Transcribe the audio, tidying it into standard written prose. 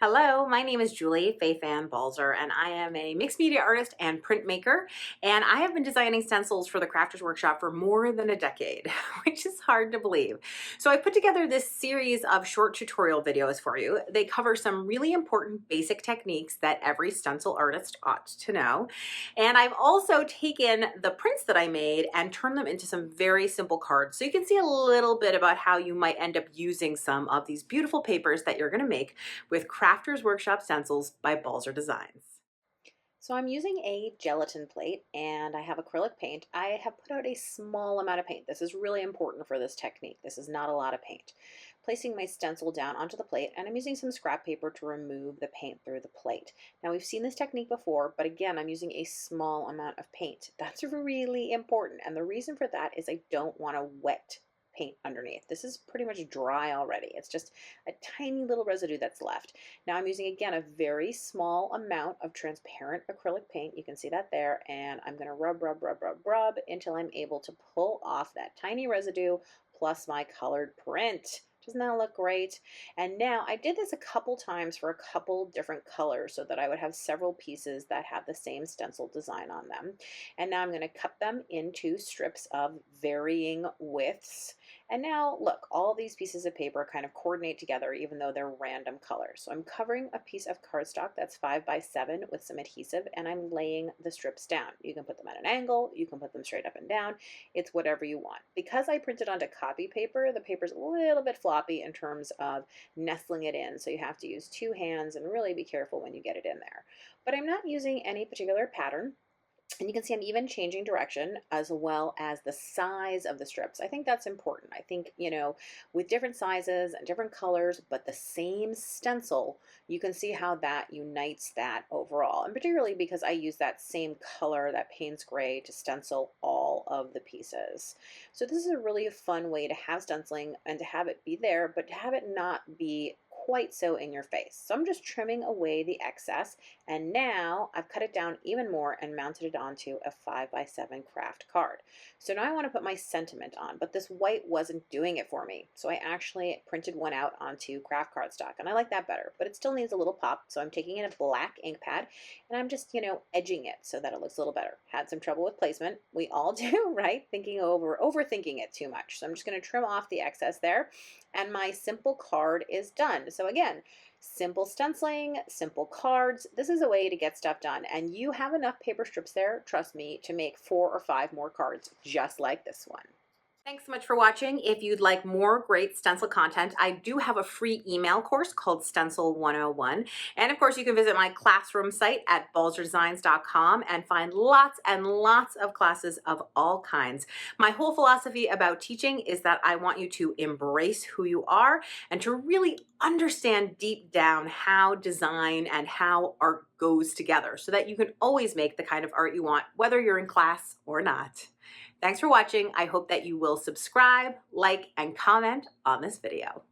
Hello, my name is Julie Fei-Fan Balzer, and I am a mixed media artist and printmaker. And I have been designing stencils for the Crafters Workshop for more than a decade, which is hard to believe. So I put together this series of short tutorial videos for you. They cover some really important basic techniques that every stencil artist ought to know. And I've also taken the prints that I made and turned them into some very simple cards. So you can see a little bit about how you might end up using some of these beautiful papers that you're going to make with Crafters Workshop Stencils by Balzer Designs. So I'm using a gelatin plate and I have acrylic paint. I have put out a small amount of paint. This is really important for this technique. This is not a lot of paint. Placing my stencil down onto the plate, and I'm using some scrap paper to remove the paint through the plate. Now we've seen this technique before, but again, I'm using a small amount of paint. That's really important, and the reason for that is I don't want to wet paint underneath. This is pretty much dry already. It's just a tiny little residue that's left. Now I'm using, again, a very small amount of transparent acrylic paint. You can see that there, and I'm going to rub until I'm able to pull off that tiny residue plus my colored print. Doesn't that look great? And now I did this a couple times for a couple different colors so that I would have several pieces that have the same stencil design on them. And now I'm going to cut them into strips of varying widths. And now look, all these pieces of paper kind of coordinate together even though they're random colors. So I'm covering a piece of cardstock that's 5 by 7 with some adhesive, and I'm laying the strips down. You can put them at an angle, you can put them straight up and down. It's whatever you want. Because I printed onto copy paper, the paper's a little bit floppy in terms of nestling it in, so you have to use 2 hands and really be careful when you get it in there. But I'm not using any particular pattern. And you can see I'm even changing direction as well as the size of the strips. I think that's important. I think, with different sizes and different colors, but the same stencil, you can see how that unites that overall. And particularly because I use that same color, that Payne's gray, to stencil all of the pieces. So this is a really fun way to have stenciling and to have it be there, but to have it not be quite so in your face. So I'm just trimming away the excess, and now I've cut it down even more and mounted it onto a 5 by 7 craft card. So now I want to put my sentiment on, but this white wasn't doing it for me. So I actually printed one out onto craft cardstock, and I like that better, but it still needs a little pop. So I'm taking in a black ink pad and I'm just, edging it so that it looks a little better. Had some trouble with placement. We all do, right? Overthinking it too much. So I'm just going to trim off the excess there, and my simple card is done. So again, simple stenciling, simple cards. This is a way to get stuff done, and you have enough paper strips there, trust me, to make 4 or 5 more cards just like this one. Thanks so much for watching. If you'd like more great stencil content, I do have a free email course called Stencil 101. And of course, you can visit my classroom site at balzerdesigns.com and find lots and lots of classes of all kinds. My whole philosophy about teaching is that I want you to embrace who you are and to really understand deep down how design and how art goes together so that you can always make the kind of art you want, whether you're in class or not. Thanks for watching. I hope that you will subscribe, like, and comment on this video.